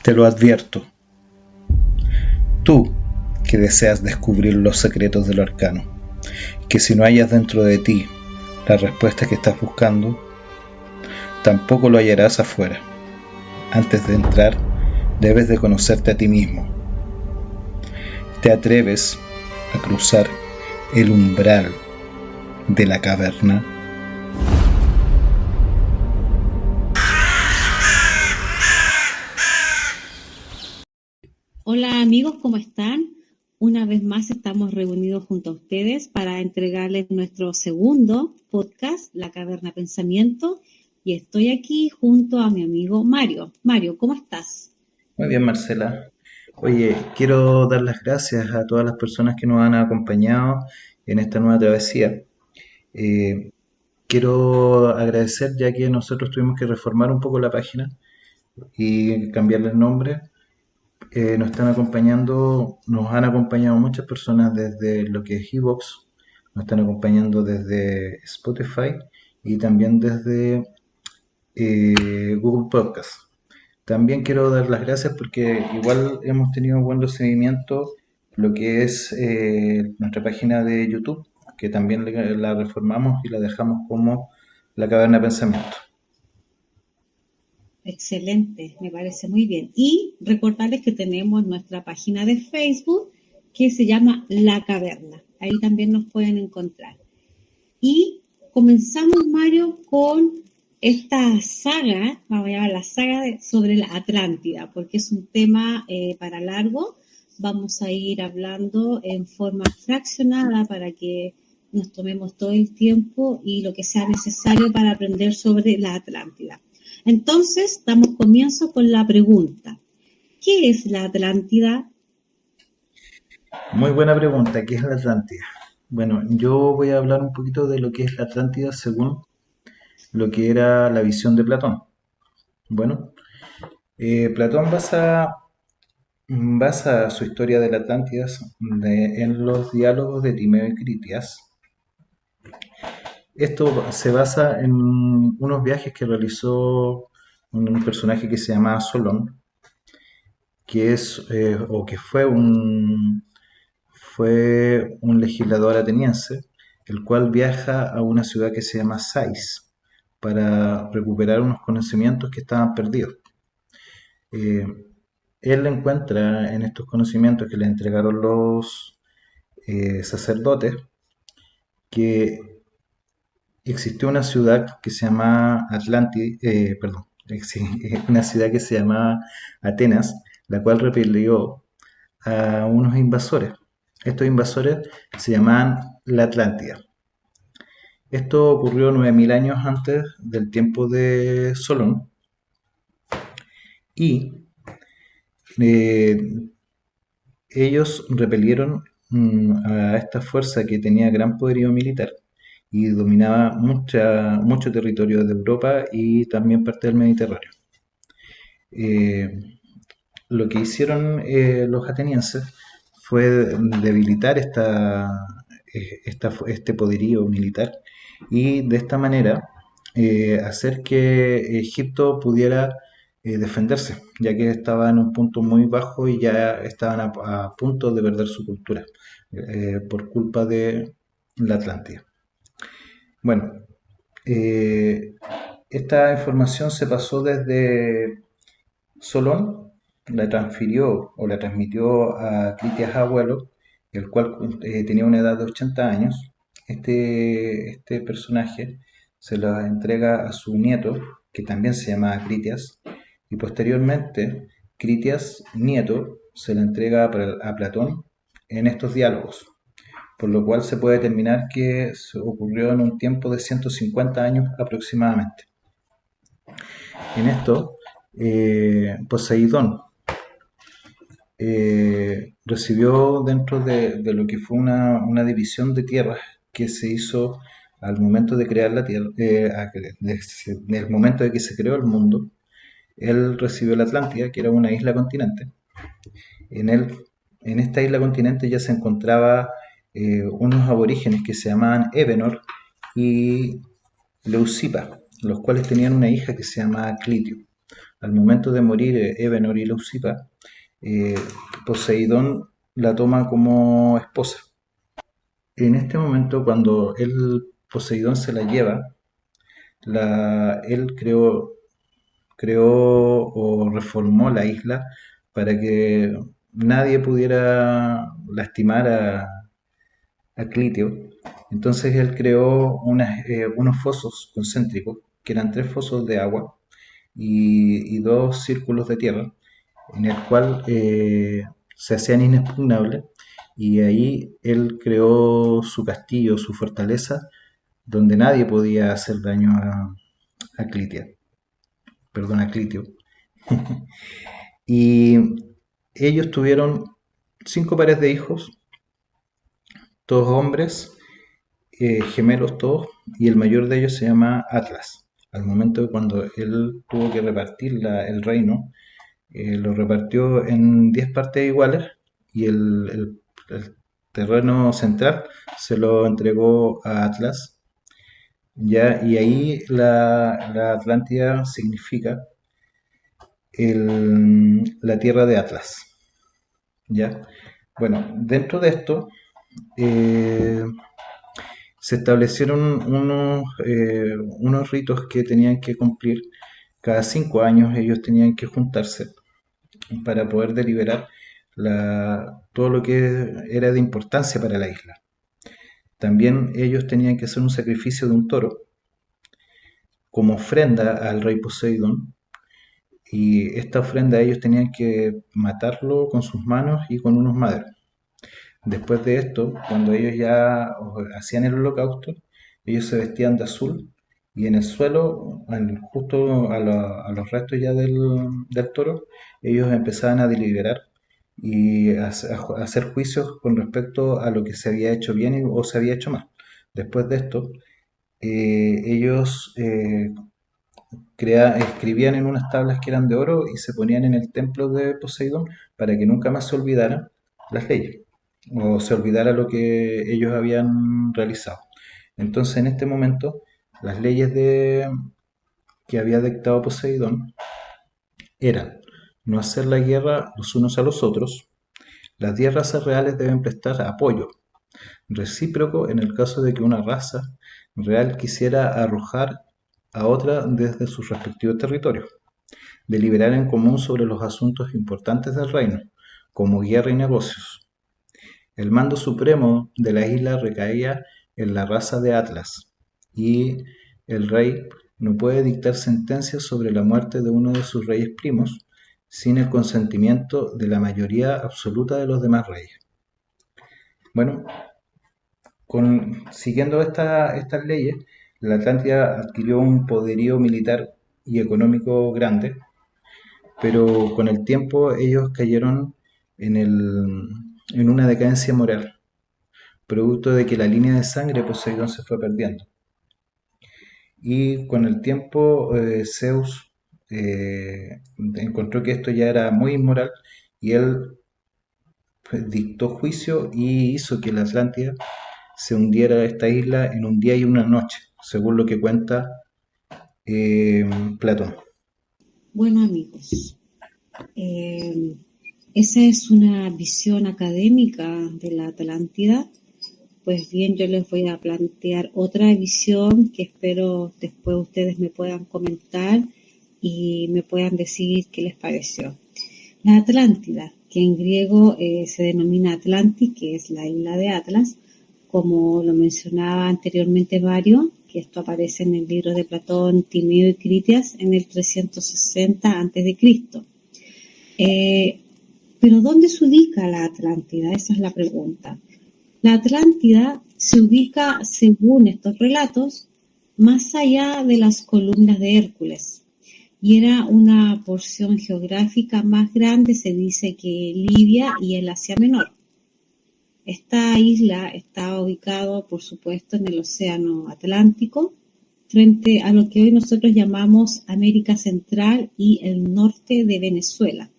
Te lo advierto, tú que deseas descubrir los secretos del arcano, que si no hallas dentro de ti la respuesta que estás buscando, tampoco lo hallarás afuera. Antes de entrar, debes de conocerte a ti mismo. ¿Te atreves a cruzar el umbral de la caverna? Hola amigos, ¿cómo están? Una vez más estamos reunidos junto a ustedes para entregarles nuestro segundo podcast, La Caverna Pensamiento, y estoy aquí junto a mi amigo Mario. Mario, ¿cómo estás? Muy bien, Marcela. Oye, quiero dar las gracias a todas las personas que nos han acompañado en esta nueva travesía. Eh, Quiero agradecer ya que nosotros tuvimos que reformar un poco la página y cambiarle el nombre. Nos han acompañado muchas personas desde lo que es Evox, nos están acompañando desde Spotify y también desde Google Podcast. También quiero dar las gracias porque igual hemos tenido buen recibimiento lo que es nuestra página de YouTube, que también la reformamos y la dejamos como La Caverna de Pensamiento. Excelente, me parece muy bien. Y recordarles que tenemos nuestra página de Facebook que se llama La Caverna. Ahí también nos pueden encontrar. Y comenzamos, Mario, con esta saga, vamos a llamar la saga sobre la Atlántida, porque es un tema para largo. Vamos a ir hablando en forma fraccionada para que nos tomemos todo el tiempo y lo que sea necesario para aprender sobre la Atlántida. Entonces, damos comienzo con la pregunta. ¿Qué es la Atlántida? Muy buena pregunta, ¿qué es la Atlántida? Bueno, yo voy a hablar un poquito de lo que es la Atlántida según lo que era la visión de Platón. Bueno, Platón basa su historia de la Atlántida en los diálogos de Timeo y Critias. Esto se basa en unos viajes que realizó un personaje que se llama Solón, que es o que fue un legislador ateniense, el cual viaja a una ciudad que se llama Sais para recuperar unos conocimientos que estaban perdidos. Eh, Él encuentra en estos conocimientos que le entregaron los sacerdotes que existió una ciudad que se llama perdón, una ciudad que se llama Atenas, la cual repelió a unos invasores. Estos invasores se llamaban la Atlántida. Esto ocurrió 9000 años antes del tiempo de Solón y eh, ellos repelieron a esta fuerza que tenía gran poderío militar y dominaba mucho territorio de Europa y también parte del Mediterráneo. Eh, lo que hicieron los atenienses fue debilitar este poderío militar y de esta manera hacer que Egipto pudiera defenderse, ya que estaba en un punto muy bajo y ya estaban a punto de perder su cultura por culpa de la Atlántida. Bueno, eh, esta información se pasó desde Solón, la transfirió o la transmitió a Critias abuelo, el cual tenía una edad de 80 años. Este personaje se la entrega a su nieto, que también se llama Critias, y posteriormente Critias, nieto, se la entrega a Platón en estos diálogos, por lo cual se puede determinar que se ocurrió en un tiempo de 150 años aproximadamente. En esto, Poseidón recibió dentro de lo que fue una división de tierras que se hizo al momento de crear la Tierra, en el momento de que se creó el mundo. Él recibió la Atlántida, que era una isla continente. En, él, en esta isla continente ya se encontraba unos aborígenes que se llamaban Evenor y Leucipa, los cuales tenían una hija que se llamaba Clitio. al momento de morir Evenor y Leucipa, eh, Poseidón la toma como esposa. En este momento, cuando Poseidón se la lleva, él creó o reformó la isla para que nadie pudiera lastimar a Clitio. Entonces él creó unos fosos concéntricos, que eran tres fosos de agua y dos círculos de tierra, en el cual se hacían inexpugnables, y ahí él creó su castillo, su fortaleza, donde nadie podía hacer daño a Clitia, perdón, a Clitio. Y ellos tuvieron 5 pares de hijos, todos hombres, gemelos todos, y el mayor de ellos se llama Atlas. Al momento de cuando él tuvo que repartir el reino, lo repartió en 10 partes iguales, y el terreno central se lo entregó a Atlas, ¿ya? Y ahí la Atlántida significa la tierra de Atlas, ¿ya? Bueno, dentro de esto eh, se establecieron unos ritos que tenían que cumplir. Cada 5 años ellos tenían que juntarse para poder deliberar todo lo que era de importancia para la isla. También ellos tenían que hacer un sacrificio de un toro como ofrenda al rey Poseidón, y esta ofrenda ellos tenían que matarlo con sus manos y con unos maderos. Después de esto, cuando ellos ya hacían el holocausto, ellos se vestían de azul, y en el suelo, justo a los restos ya del toro, ellos empezaban a deliberar y a hacer juicios con respecto a lo que se había hecho bien o se había hecho mal. Después de esto, ellos escribían en unas tablas que eran de oro y se ponían en el templo de Poseidón para que nunca más se olvidaran las leyes o se olvidara lo que ellos habían realizado. Entonces, en este momento, las leyes que había dictado Poseidón eran no hacer la guerra los unos a los otros, las 10 razas reales deben prestar apoyo recíproco en el caso de que una raza real quisiera arrojar a otra desde sus respectivos territorios, deliberar en común sobre los asuntos importantes del reino, como guerra y negocios. El mando supremo de la isla recaía en la raza de Atlas, y el rey no puede dictar sentencias sobre la muerte de uno de sus reyes primos sin el consentimiento de la mayoría absoluta de los demás reyes. Bueno, siguiendo estas leyes, la Atlántida adquirió un poderío militar y económico grande, pero con el tiempo ellos cayeron en una decadencia moral, producto de que la línea de sangre de Poseidón se fue perdiendo. Y con el tiempo Zeus encontró que esto ya era muy inmoral, y él pues, dictó juicio y hizo que la Atlántida se hundiera esta isla en un día y una noche, según lo que cuenta eh, Platón. Bueno, amigos, eh, esa es una visión académica de la Atlántida. Pues bien, yo les voy a plantear otra visión que espero después ustedes me puedan comentar y me puedan decir qué les pareció. La Atlántida, que en griego se denomina Atlantis, que es la isla de Atlas, como lo mencionaba anteriormente Mario, que esto aparece en el libro de Platón, Timeo y Critias en el 360 a.C. Pero ¿dónde se ubica la Atlántida? Esa es la pregunta. La Atlántida se ubica, según estos relatos, más allá de las columnas de Hércules, y era una porción geográfica más grande, se dice, que Libia y el Asia Menor. Esta isla está ubicada, por supuesto, en el Océano Atlántico, frente a lo que hoy nosotros llamamos América Central y el norte de Venezuela,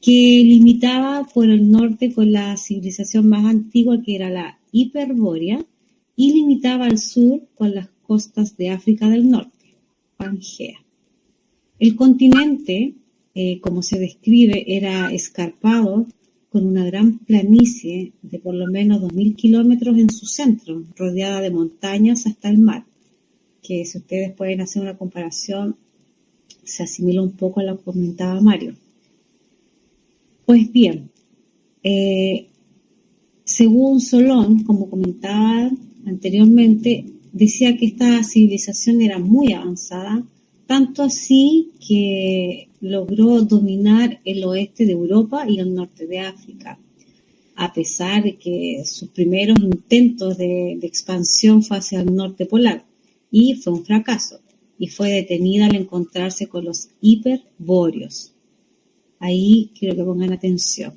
que limitaba por el norte con la civilización más antigua, que era la Hiperbórea, y limitaba al sur con las costas de África del Norte, Pangea. El continente, como se describe, era escarpado con una gran planicie de por lo menos 2000 kilómetros en su centro, rodeada de montañas hasta el mar, que si ustedes pueden hacer una comparación, se asimila un poco a lo que comentaba Mario. Pues bien, eh, según Solón, como comentaba anteriormente, decía que esta civilización era muy avanzada, tanto así que logró dominar el oeste de Europa y el norte de África, a pesar de que sus primeros intentos de expansión fue hacia el norte polar, y fue un fracaso, y fue detenida al encontrarse con los hiperbóreos. Ahí quiero que pongan atención.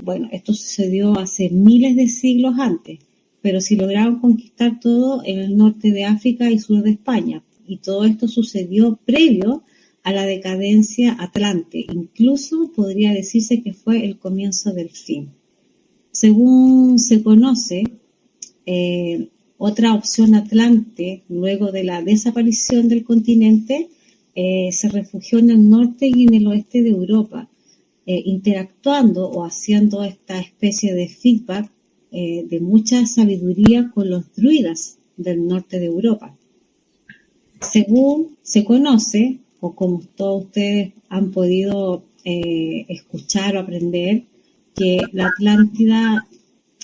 Bueno, esto sucedió hace miles de siglos antes, pero si lograron conquistar todo en el norte de África y sur de España. Y todo esto sucedió previo a la decadencia atlante. Incluso podría decirse que fue el comienzo del fin. Según se conoce, otra opción atlante, luego de la desaparición del continente, se refugió en el norte y en el oeste de Europa, interactuando o haciendo esta especie de feedback de mucha sabiduría con los druidas del norte de Europa. Según se conoce, o como todos ustedes han podido escuchar o aprender, que la Atlántida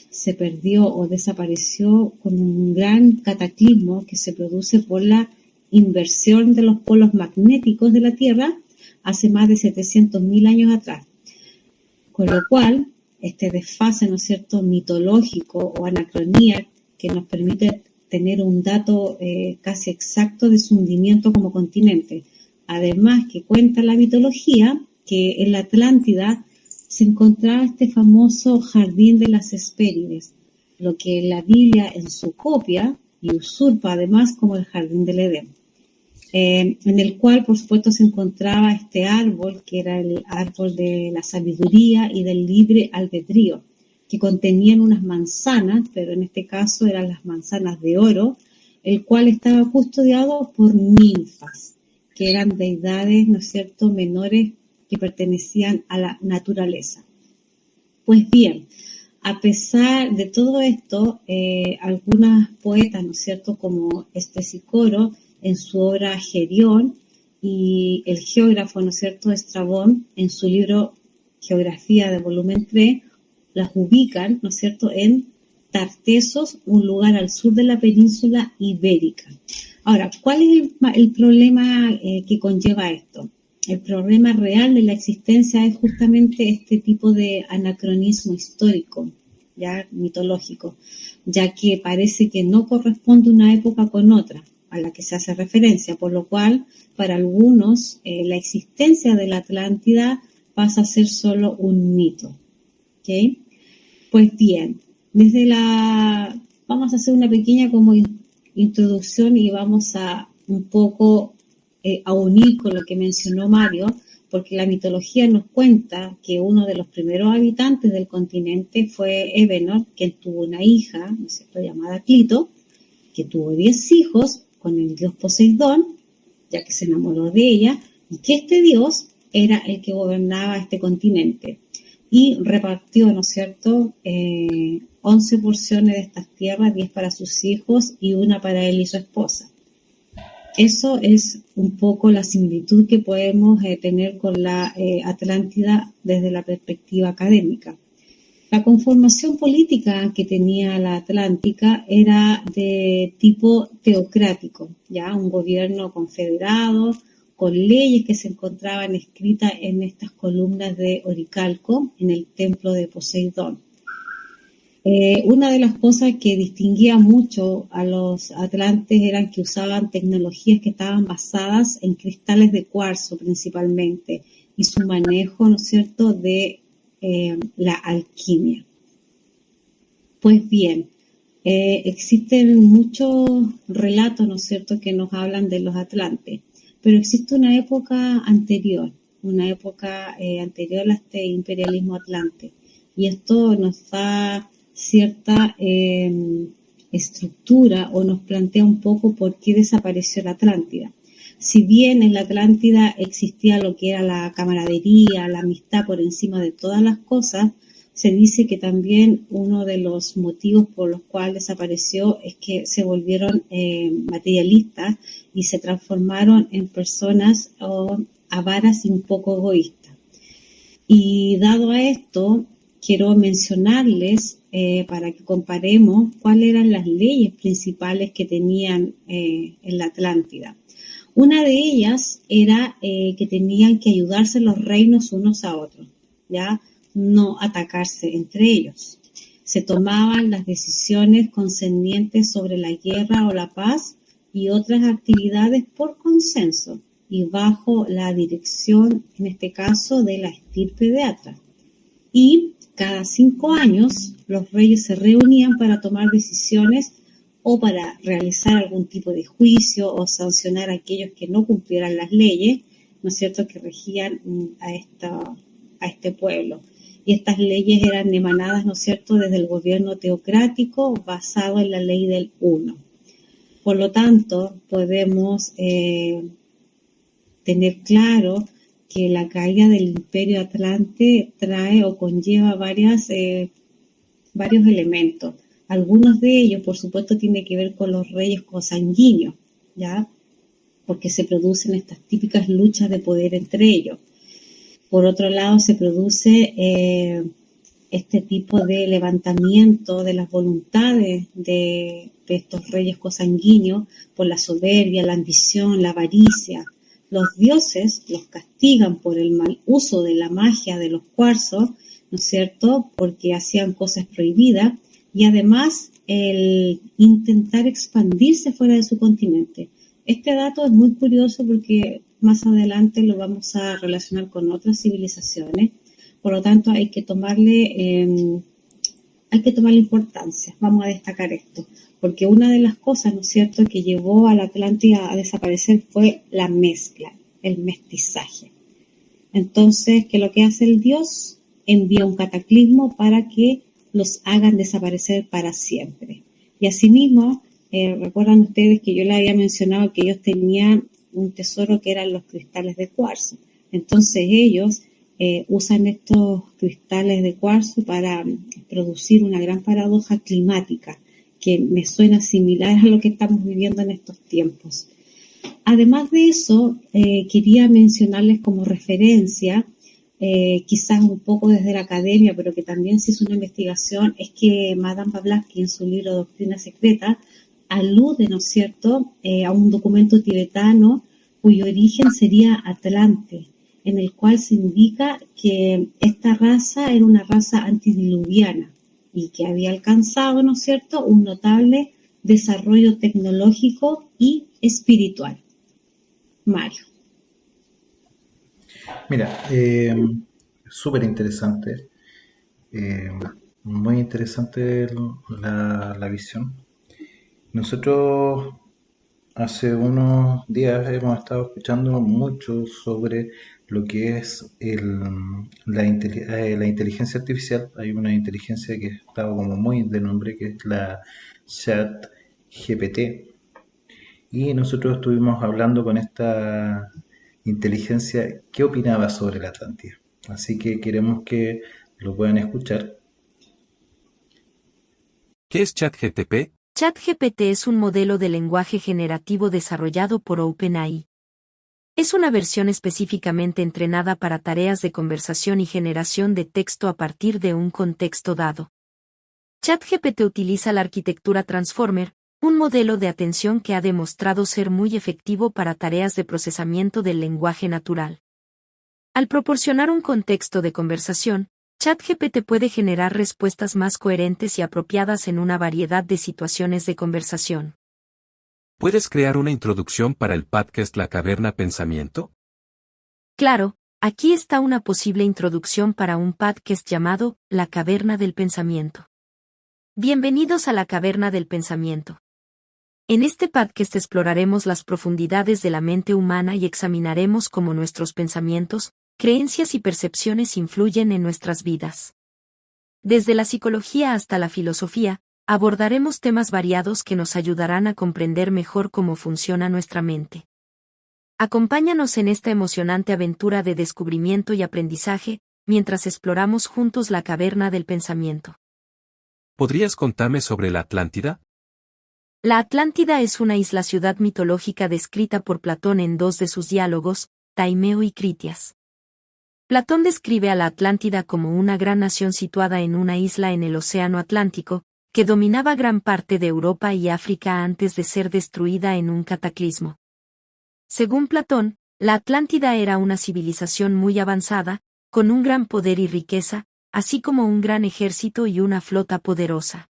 se perdió o desapareció con un gran cataclismo que se produce por la inversión de los polos magnéticos de la Tierra hace más de 700.000 años atrás. Con lo cual, este desfase, ¿no es cierto?, mitológico o anacronía que nos permite tener un dato casi exacto de su hundimiento como continente. Además que cuenta la mitología que en la Atlántida se encontraba este famoso jardín de las Hespérides, lo que la Biblia en su copia y usurpa además como el jardín del Edén. En el cual, por supuesto, se encontraba este árbol, que era el árbol de la sabiduría y del libre albedrío, que contenían unas manzanas, pero en este caso eran las manzanas de oro, el cual estaba custodiado por ninfas, que eran deidades, ¿no es cierto?, menores que pertenecían a la naturaleza. Pues bien, a pesar de todo esto, algunas poetas, ¿no es cierto?, como Estesícoro, en su obra Gerión, y el geógrafo, ¿no es cierto?, Estrabón, en su libro Geografía de volumen 3, las ubican, ¿no es cierto?, en Tartesos, un lugar al sur de la península ibérica. Ahora, ¿cuál es el problema que conlleva esto? El problema real de la existencia es justamente este tipo de anacronismo histórico, ya mitológico, ya que parece que no corresponde una época con otra a la que se hace referencia, por lo cual para algunos la existencia de la Atlántida pasa a ser solo un mito. ¿Okay? Pues bien, vamos a hacer una pequeña como introducción y vamos a un poco a unir con lo que mencionó Mario, porque la mitología nos cuenta que uno de los primeros habitantes del continente fue Evenor, quien tuvo una hija, ¿no es cierto?, llamada Clito, que tuvo 10 hijos con el dios Poseidón, ya que se enamoró de ella, y que este dios era el que gobernaba este continente. Y repartió, ¿no es cierto?, 11 porciones de estas tierras, 10 para sus hijos y una para él y su esposa. Eso es un poco la similitud que podemos tener con la Atlántida desde la perspectiva académica. La conformación política que tenía la Atlántica era de tipo teocrático, ya un gobierno confederado con leyes que se encontraban escritas en estas columnas de oricalco en el templo de Poseidón. Una de las cosas que distinguía mucho a los atlantes eran que usaban tecnologías que estaban basadas en cristales de cuarzo principalmente y su manejo, ¿no es cierto?, de la alquimia. Pues bien, existen muchos relatos, ¿no es cierto?, que nos hablan de los atlantes, pero existe una época anterior a este imperialismo atlante, y esto nos da cierta estructura o nos plantea un poco por qué desapareció la Atlántida. Si bien en la Atlántida existía lo que era la camaradería, la amistad por encima de todas las cosas, se dice que también uno de los motivos por los cuales desapareció es que se volvieron materialistas y se transformaron en personas avaras y un poco egoístas. Y dado a esto, quiero mencionarles para que comparemos cuáles eran las leyes principales que tenían en la Atlántida. Una de ellas era que tenían que ayudarse los reinos unos a otros, ¿ya? No atacarse entre ellos. Se tomaban las decisiones concernientes sobre la guerra o la paz y otras actividades por consenso y bajo la dirección, en este caso, de la estirpe de Atra. Y cada 5 años los reyes se reunían para tomar decisiones o para realizar algún tipo de juicio o sancionar a aquellos que no cumplieran las leyes, ¿no es cierto?, que regían a este pueblo. Y estas leyes eran emanadas, ¿no es cierto?, desde el gobierno teocrático basado en la ley del uno. Por lo tanto, podemos tener claro que la caída del Imperio Atlante trae o conlleva varios elementos. Algunos de ellos, por supuesto, tienen que ver con los reyes consanguíneos, ¿ya? Porque se producen estas típicas luchas de poder entre ellos. Por otro lado, se produce este tipo de levantamiento de las voluntades de estos reyes consanguíneos por la soberbia, la ambición, la avaricia. Los dioses los castigan por el mal uso de la magia de los cuarzos, ¿no es cierto?, porque hacían cosas prohibidas, y además el intentar expandirse fuera de su continente. Este dato es muy curioso porque más adelante lo vamos a relacionar con otras civilizaciones, por lo tanto hay que tomarle importancia. Vamos a destacar esto, porque una de las cosas, ¿no es cierto?, que llevó a la Atlántida a desaparecer fue la mezcla, el mestizaje. Entonces, ¿qué es lo que hace el dios? Envía un cataclismo para que los hagan desaparecer para siempre. Y asimismo, recuerdan ustedes que yo les había mencionado que ellos tenían un tesoro que eran los cristales de cuarzo. Entonces ellos usan estos cristales de cuarzo para producir una gran paradoja climática que me suena similar a lo que estamos viviendo en estos tiempos. Además de eso, quería mencionarles como referencia, quizás un poco desde la academia, pero que también se hizo una investigación, es que Madame Blavatsky en su libro Doctrina Secreta alude, ¿no es cierto?, a un documento tibetano cuyo origen sería Atlante, en el cual se indica que esta raza era una raza antidiluviana y que había alcanzado, ¿no es cierto?, un notable desarrollo tecnológico y espiritual. Mario. Mira, súper interesante, eh, muy interesante la visión. Nosotros hace unos días hemos estado escuchando mucho sobre lo que es la inteligencia artificial. Hay una inteligencia que estaba como muy de nombre, que es la Chat GPT. Y nosotros estuvimos hablando con esta inteligencia qué opinaba sobre la Atlántida. Así que queremos que lo puedan escuchar. ¿Qué es ChatGPT? ChatGPT es un modelo de lenguaje generativo desarrollado por OpenAI. Es una versión específicamente entrenada para tareas de conversación y generación de texto a partir de un contexto dado. ChatGPT utiliza la arquitectura Transformer, un modelo de atención que ha demostrado ser muy efectivo para tareas de procesamiento del lenguaje natural. Al proporcionar un contexto de conversación, ChatGPT puede generar respuestas más coherentes y apropiadas en una variedad de situaciones de conversación. ¿Puedes crear una introducción para el podcast La Caverna Pensamiento? Claro, aquí está una posible introducción para un podcast llamado La Caverna del Pensamiento. Bienvenidos a La Caverna del Pensamiento. En este podcast exploraremos las profundidades de la mente humana y examinaremos cómo nuestros pensamientos, creencias y percepciones influyen en nuestras vidas. Desde la psicología hasta la filosofía, abordaremos temas variados que nos ayudarán a comprender mejor cómo funciona nuestra mente. Acompáñanos en esta emocionante aventura de descubrimiento y aprendizaje, mientras exploramos juntos la caverna del pensamiento. ¿Podrías contarme sobre la Atlántida? La Atlántida es una isla-ciudad mitológica descrita por Platón en dos de sus diálogos, Taimeo y Critias. Platón describe a la Atlántida como una gran nación situada en una isla en el Océano Atlántico, que dominaba gran parte de Europa y África antes de ser destruida en un cataclismo. Según Platón, la Atlántida era una civilización muy avanzada, con un gran poder y riqueza, así como un gran ejército y una flota poderosa.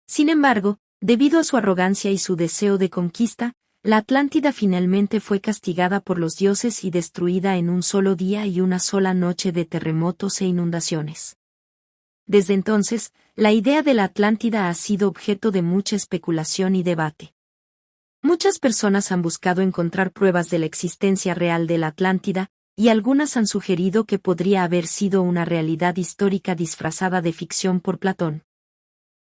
Sin embargo, debido a su arrogancia y su deseo de conquista, la Atlántida finalmente fue castigada por los dioses y destruida en un solo día y una sola noche de terremotos e inundaciones. Desde entonces, la idea de la Atlántida ha sido objeto de mucha especulación y debate. Muchas personas han buscado encontrar pruebas de la existencia real de la Atlántida, y algunas han sugerido que podría haber sido una realidad histórica disfrazada de ficción por Platón.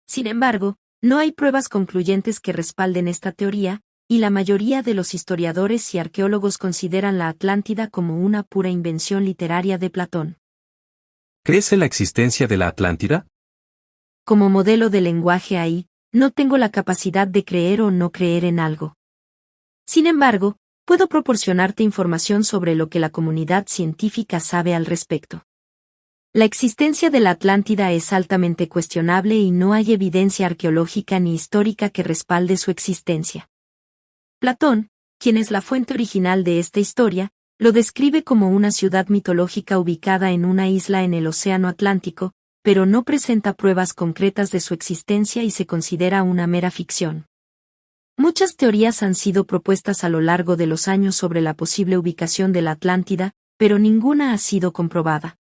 Sin embargo, no hay pruebas concluyentes que respalden esta teoría, y la mayoría de los historiadores y arqueólogos consideran la Atlántida como una pura invención literaria de Platón. ¿Crees en la existencia de la Atlántida? Como modelo de lenguaje ahí, no tengo la capacidad de creer o no creer en algo. Sin embargo, puedo proporcionarte información sobre lo que la comunidad científica sabe al respecto. La existencia de la Atlántida es altamente cuestionable y no hay evidencia arqueológica ni histórica que respalde su existencia. Platón, quien es la fuente original de esta historia, lo describe como una ciudad mitológica ubicada en una isla en el Océano Atlántico, pero no presenta pruebas concretas de su existencia y se considera una mera ficción. Muchas teorías han sido propuestas a lo largo de los años sobre la posible ubicación de la Atlántida, pero ninguna ha sido comprobada.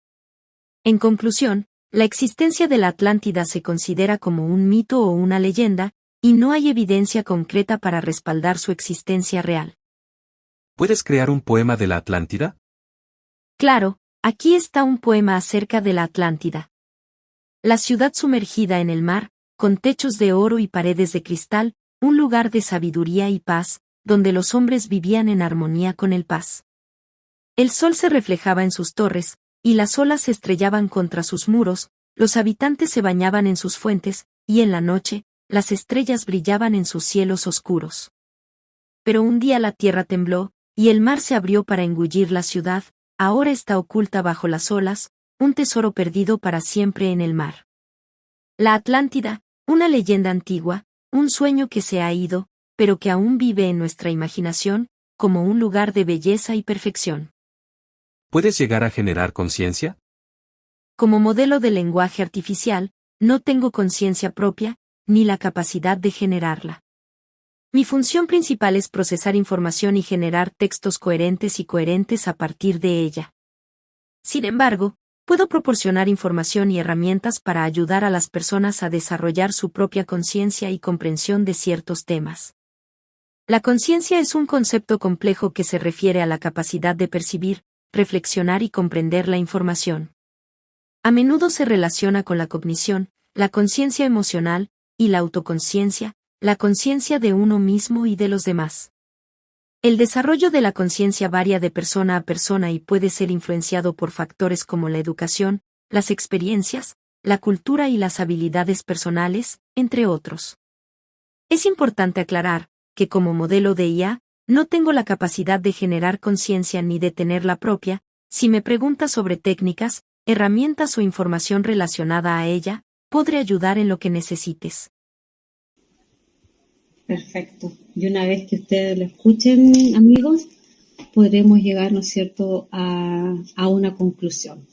En conclusión, la existencia de la Atlántida se considera como un mito o una leyenda, y no hay evidencia concreta para respaldar su existencia real. ¿Puedes crear un poema de la Atlántida? Claro, aquí está un poema acerca de la Atlántida. La ciudad sumergida en el mar, con techos de oro y paredes de cristal, un lugar de sabiduría y paz, donde los hombres vivían en armonía con el paz. El sol se reflejaba en sus torres, y las olas se estrellaban contra sus muros, los habitantes se bañaban en sus fuentes, y en la noche, las estrellas brillaban en sus cielos oscuros. Pero un día la tierra tembló, y el mar se abrió para engullir la ciudad, ahora está oculta bajo las olas, un tesoro perdido para siempre en el mar. La Atlántida, una leyenda antigua, un sueño que se ha ido, pero que aún vive en nuestra imaginación, como un lugar de belleza y perfección. ¿Puedes llegar a generar conciencia? Como modelo de lenguaje artificial, no tengo conciencia propia, ni la capacidad de generarla. Mi función principal es procesar información y generar textos coherentes y coherentes a partir de ella. Sin embargo, puedo proporcionar información y herramientas para ayudar a las personas a desarrollar su propia conciencia y comprensión de ciertos temas. La conciencia es un concepto complejo que se refiere a la capacidad de percibir, reflexionar y comprender la información. A menudo se relaciona con la cognición, la conciencia emocional, y la autoconciencia, la conciencia de uno mismo y de los demás. El desarrollo de la conciencia varía de persona a persona y puede ser influenciado por factores como la educación, las experiencias, la cultura y las habilidades personales, entre otros. Es importante aclarar que como modelo de IA, no tengo la capacidad de generar conciencia ni de tener la propia. Si me preguntas sobre técnicas, herramientas o información relacionada a ella, podré ayudar en lo que necesites. Perfecto. Y una vez que ustedes lo escuchen, amigos, podremos llegar, ¿no es cierto?, a una conclusión.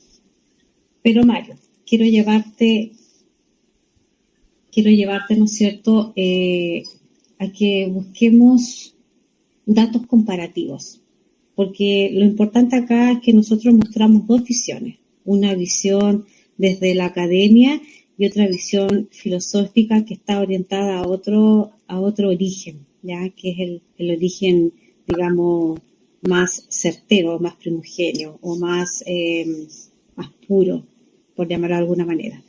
Pero Mario, ¿no es cierto?, a que busquemos datos comparativos. Porque lo importante acá es que nosotros mostramos dos visiones. Una visión desde la academia y otra visión filosófica que está orientada a otro origen, ¿ya? Que es el origen, digamos, más certero, más primigenio o más puro, por llamarlo de alguna manera.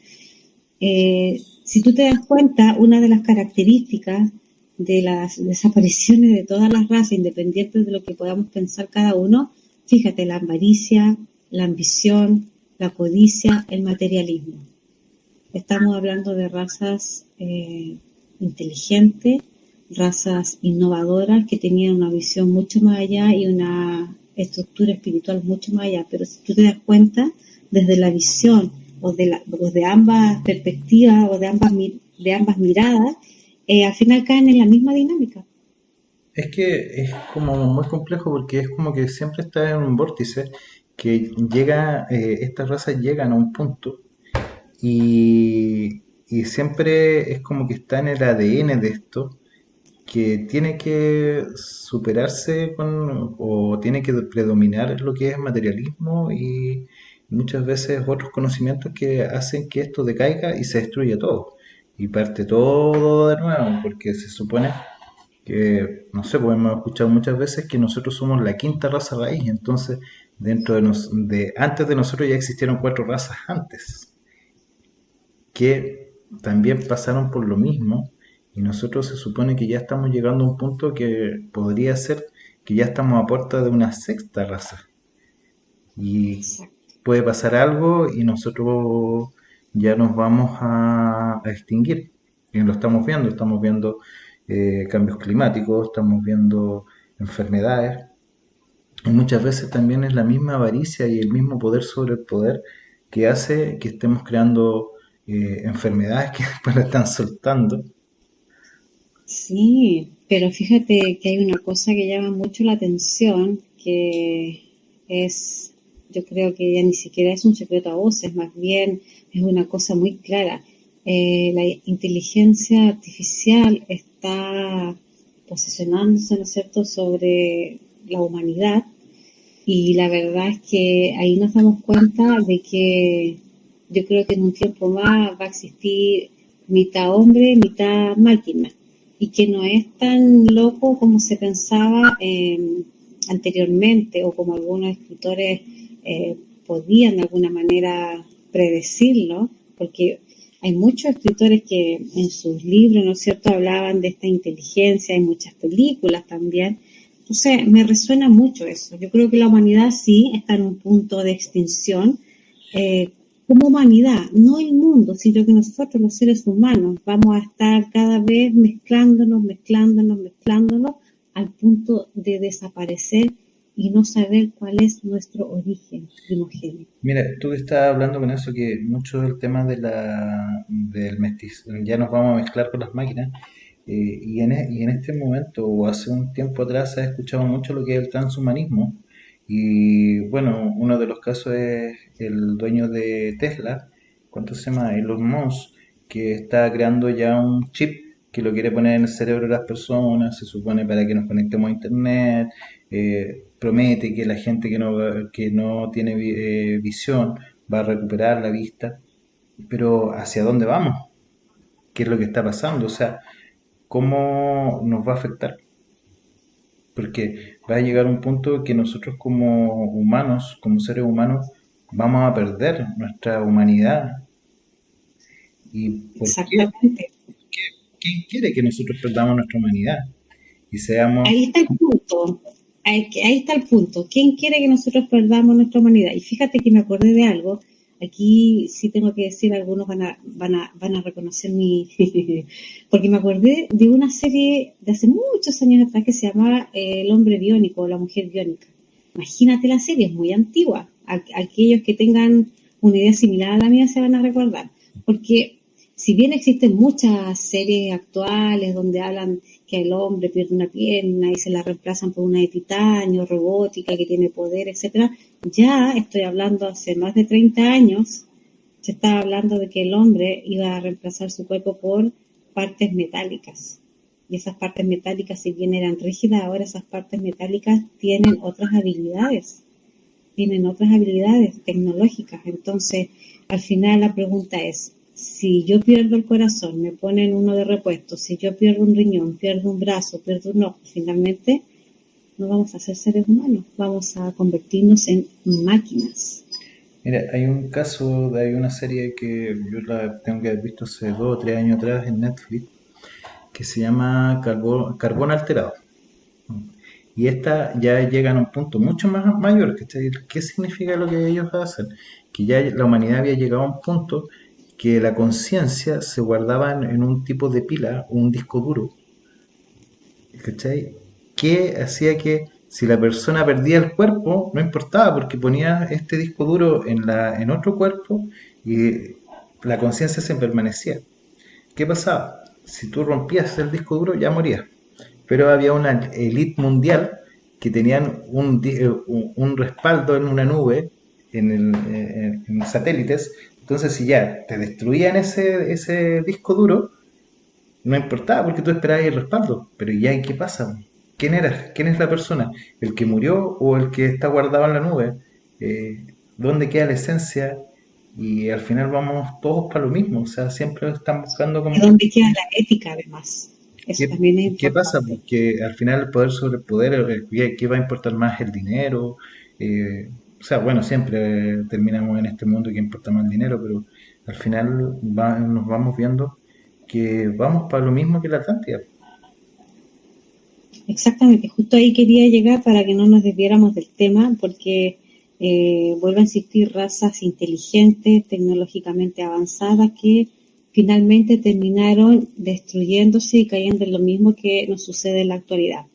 Si tú te das cuenta, una de las características de las desapariciones de todas las razas, independientes de lo que podamos pensar cada uno, fíjate, la avaricia, la ambición, la codicia, el materialismo. Estamos hablando de razas inteligentes, razas innovadoras que tenían una visión mucho más allá y una estructura espiritual mucho más allá. Pero si tú te das cuenta, desde la visión o de ambas perspectivas o de ambas miradas, al final caen en la misma dinámica. Es que es como muy complejo porque es como que siempre está en un vórtice que llega, estas razas llegan a un punto y siempre es como que está en el ADN de esto que tiene que superarse o tiene que predominar lo que es materialismo y muchas veces otros conocimientos que hacen que esto decaiga y se destruya todo. Y parte todo de nuevo, porque se supone que, no sé, pues hemos escuchado muchas veces que nosotros somos la quinta raza raíz, entonces antes de nosotros ya existieron cuatro razas antes que también pasaron por lo mismo y nosotros se supone que ya estamos llegando a un punto que podría ser que ya estamos a puerta de una sexta raza y Exacto. puede pasar algo y nosotros ya nos vamos a extinguir y lo estamos viendo cambios climáticos, estamos viendo enfermedades y muchas veces también es la misma avaricia y el mismo poder sobre el poder que hace que estemos creando enfermedades que después la están soltando. Sí, pero fíjate que hay una cosa que llama mucho la atención, que es, yo creo que ya ni siquiera es un secreto a voces, más bien es una cosa muy clara. La inteligencia artificial está posicionándose, ¿no es cierto?, sobre la humanidad y la verdad es que ahí nos damos cuenta de que yo creo que en un tiempo más va a existir mitad hombre, mitad máquina, y que no es tan loco como se pensaba anteriormente o como algunos escritores podían de alguna manera predecirlo, porque hay muchos escritores que en sus libros, ¿no es cierto?, hablaban de esta inteligencia, hay muchas películas también. Entonces, me resuena mucho eso. Yo creo que la humanidad sí está en un punto de extinción, eh, como humanidad, no el mundo, sino que nosotros los seres humanos vamos a estar cada vez mezclándonos, al punto de desaparecer y no saber cuál es nuestro origen primogénito. Mira, tú que estás hablando con eso, que mucho del tema del mestizo, ya nos vamos a mezclar con las máquinas, y en este momento, o hace un tiempo atrás, se ha escuchado mucho lo que es el transhumanismo, y bueno, uno de los casos es el dueño de Tesla, ¿cuánto se llama? Elon Musk, que está creando ya un chip que lo quiere poner en el cerebro de las personas, se supone para que nos conectemos a internet, promete que la gente que no tiene visión va a recuperar la vista, pero ¿hacia dónde vamos? ¿Qué es lo que está pasando? O sea, ¿cómo nos va a afectar? Porque va a llegar un punto que nosotros como humanos, como seres humanos, vamos a perder nuestra humanidad. ¿Y por qué? Exactamente. ¿Quién quiere que nosotros perdamos nuestra humanidad? Y seamos... Ahí está el punto. Ahí está el punto. ¿Quién quiere que nosotros perdamos nuestra humanidad? Y fíjate que me acordé de algo. Aquí sí tengo que decir, algunos van a reconocer mi... porque me acordé de una serie de hace muchos años atrás que se llamaba El hombre biónico o la mujer biónica. Imagínate la serie, es muy antigua. Aquellos que tengan una idea similar a la mía se van a recordar. Porque si bien existen muchas series actuales donde hablan que el hombre pierde una pierna y se la reemplazan por una de titanio, robótica, que tiene poder, etcétera, ya estoy hablando hace más de 30 años, se estaba hablando de que el hombre iba a reemplazar su cuerpo por partes metálicas. Y esas partes metálicas, si bien eran rígidas, ahora esas partes metálicas tienen otras habilidades tecnológicas. Entonces, al final la pregunta es, si yo pierdo el corazón, me ponen uno de repuesto, si yo pierdo un riñón, pierdo un brazo, pierdo un ojo, finalmente no vamos a ser seres humanos, vamos a convertirnos en máquinas. Mira, hay una serie que yo la tengo que haber visto hace 2 o 3 años atrás en Netflix, que se llama carbón alterado. Y esta ya llegan a un punto mucho más mayor. ¿Qué significa lo que ellos hacen? Que ya la humanidad había llegado a un punto que la conciencia se guardaba en un tipo de pila, un disco duro, ¿cachai? Que hacía que si la persona perdía el cuerpo, no importaba, porque ponía este disco duro en otro cuerpo y la conciencia se permanecía. ¿Qué pasaba? Si tú rompías el disco duro, ya morías. Pero había una élite mundial que tenían un respaldo en una nube, en satélites. Entonces, si ya te destruían ese disco duro, no importaba porque tú esperabas el respaldo. Pero ya, ¿qué pasa? ¿Quién era? ¿Quién es la persona? ¿El que murió o el que está guardado en la nube? ¿Dónde queda la esencia? Y al final vamos todos para lo mismo. O sea, siempre están buscando ¿De como... dónde queda la ética, además? Eso ¿Qué, también es qué pasa? importante. Porque al final el poder sobre el poder, ¿qué va a importar más el dinero? O sea, bueno, siempre terminamos en este mundo que importa más el dinero, pero al final nos vamos viendo que vamos para lo mismo que la Atlántida. Exactamente, justo ahí quería llegar para que no nos desviáramos del tema, porque vuelven a existir razas inteligentes, tecnológicamente avanzadas, que finalmente terminaron destruyéndose y cayendo en lo mismo que nos sucede en la actualidad.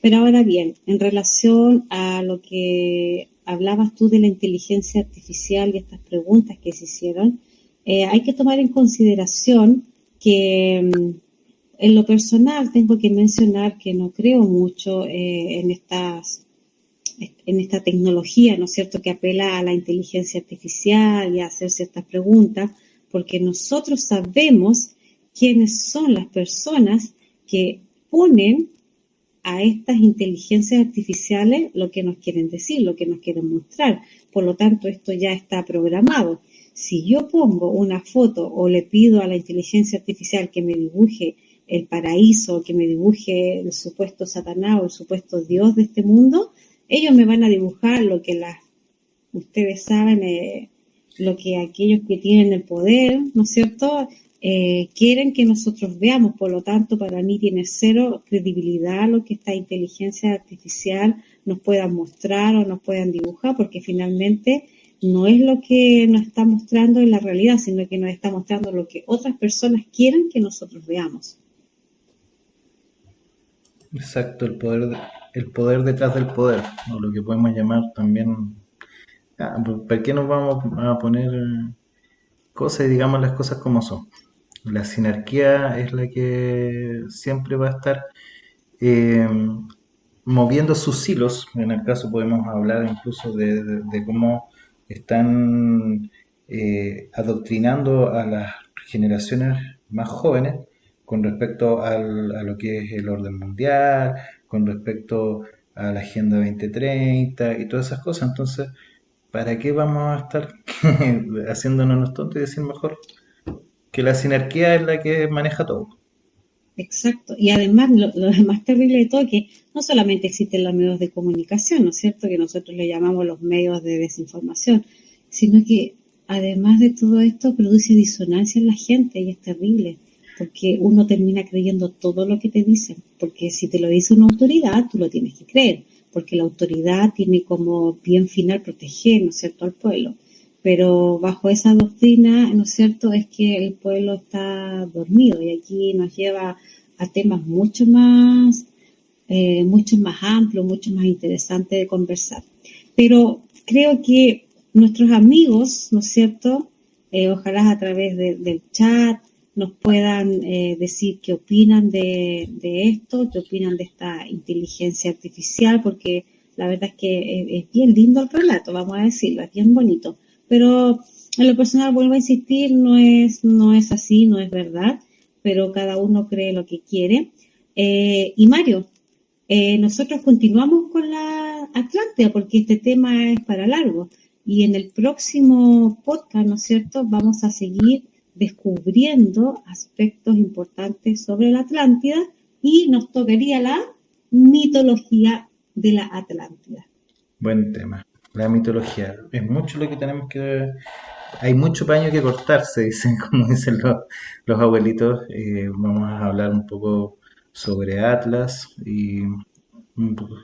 Pero ahora bien, en relación a lo que hablabas tú de la inteligencia artificial y estas preguntas que se hicieron, hay que tomar en consideración que en lo personal tengo que mencionar que no creo mucho en esta tecnología, ¿no es cierto?, que apela a la inteligencia artificial y a hacer ciertas preguntas, porque nosotros sabemos quiénes son las personas que ponen a estas inteligencias artificiales lo que nos quieren decir, lo que nos quieren mostrar. Por lo tanto, esto ya está programado. Si yo pongo una foto o le pido a la inteligencia artificial que me dibuje el paraíso, que me dibuje el supuesto Satanás o el supuesto Dios de este mundo, ellos me van a dibujar lo que ustedes saben, lo que aquellos que tienen el poder, ¿no es cierto?, quieren que nosotros veamos. Por lo tanto, para mí tiene cero credibilidad lo que esta inteligencia artificial nos puedan mostrar o nos puedan dibujar, porque finalmente no es lo que nos está mostrando en la realidad, sino que nos está mostrando lo que otras personas quieren que nosotros veamos. Exacto, el poder detrás del poder, o lo que podemos llamar también... ¿Por qué nos vamos a poner cosas y digamos las cosas como son? La sinarquía es la que siempre va a estar eh, moviendo sus hilos. En el caso podemos hablar incluso de cómo están adoctrinando a las generaciones más jóvenes con respecto a lo que es el orden mundial, con respecto a la Agenda 2030 y todas esas cosas. Entonces, ¿para qué vamos a estar haciéndonos los tontos y decir mejor que la sinarquía es la que maneja todo? Exacto. Y además, lo más terrible de todo es que no solamente existen los medios de comunicación, ¿no es cierto?, que nosotros le llamamos los medios de desinformación, sino que además de todo esto produce disonancia en la gente y es terrible, porque uno termina creyendo todo lo que te dicen, porque si te lo dice una autoridad, tú lo tienes que creer, porque la autoridad tiene como bien final proteger, ¿no es cierto?, al pueblo. Pero bajo esa doctrina, ¿no es cierto?, es que el pueblo está dormido y aquí nos lleva a temas mucho más amplios, mucho más interesantes de conversar. Pero creo que nuestros amigos, ¿no es cierto?, ojalá a través del chat nos puedan decir qué opinan de esto, qué opinan de esta inteligencia artificial, porque la verdad es que es bien lindo el relato, vamos a decirlo, es bien bonito. Pero en lo personal, vuelvo a insistir, no es así, no es verdad, pero cada uno cree lo que quiere. Y Mario, nosotros continuamos con la Atlántida porque este tema es para largo. Y en el próximo podcast, ¿no es cierto?, vamos a seguir descubriendo aspectos importantes sobre la Atlántida y nos tocaría la mitología de la Atlántida. Buen tema. La mitología. Es mucho lo que tenemos que hay mucho paño que cortar, se dicen, como dicen los abuelitos. Vamos a hablar un poco sobre Atlas y un poco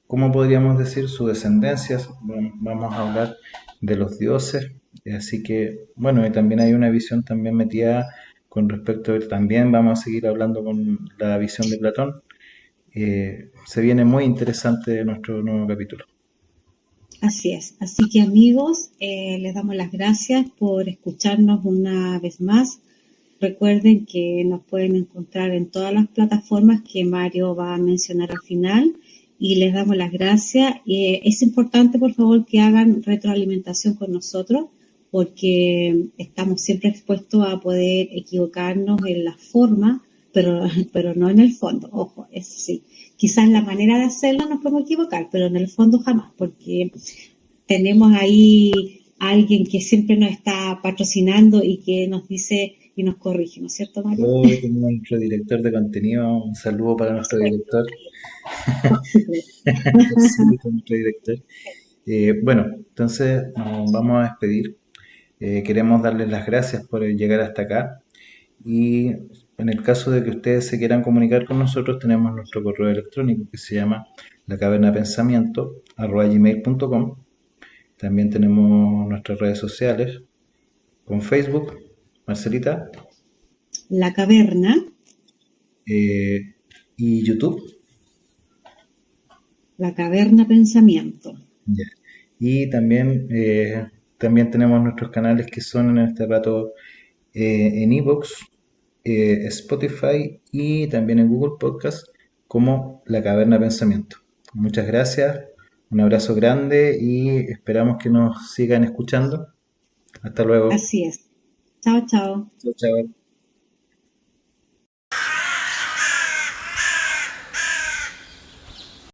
¿cómo podríamos decir? Su descendencia. Vamos a hablar de los dioses. Así que, bueno, y también hay una visión también metida con respecto a él. También vamos a seguir hablando con la visión de Platón. Se viene muy interesante nuestro nuevo capítulo. Así es. Así que amigos, les damos las gracias por escucharnos una vez más. Recuerden que nos pueden encontrar en todas las plataformas que Mario va a mencionar al final y les damos las gracias. Es importante, por favor, que hagan retroalimentación con nosotros porque estamos siempre expuestos a poder equivocarnos en la forma, pero no en el fondo. Ojo, es sí. Quizás la manera de hacerlo nos podemos equivocar, pero en el fondo jamás, porque tenemos ahí a alguien que siempre nos está patrocinando y que nos dice y nos corrige, ¿no es cierto, Mario? Hoy tenemos nuestro director de contenido. Un saludo para nuestro director. Por supuesto. José, nuestro director. Bueno, entonces nos vamos a despedir. Queremos darles las gracias por llegar hasta acá y en el caso de que ustedes se quieran comunicar con nosotros tenemos nuestro correo electrónico que se llama lacavernapensamiento@gmail.com. También tenemos nuestras redes sociales con Facebook, Marcelita, La caverna, eh, y YouTube. la caverna pensamiento. Ya. Y también tenemos nuestros canales que son en este rato en iVoox, Spotify y también en Google Podcast como La Caverna Pensamiento. Muchas gracias, un abrazo grande y esperamos que nos sigan escuchando. Hasta luego. Así es. Chao, chao. Chao, chao.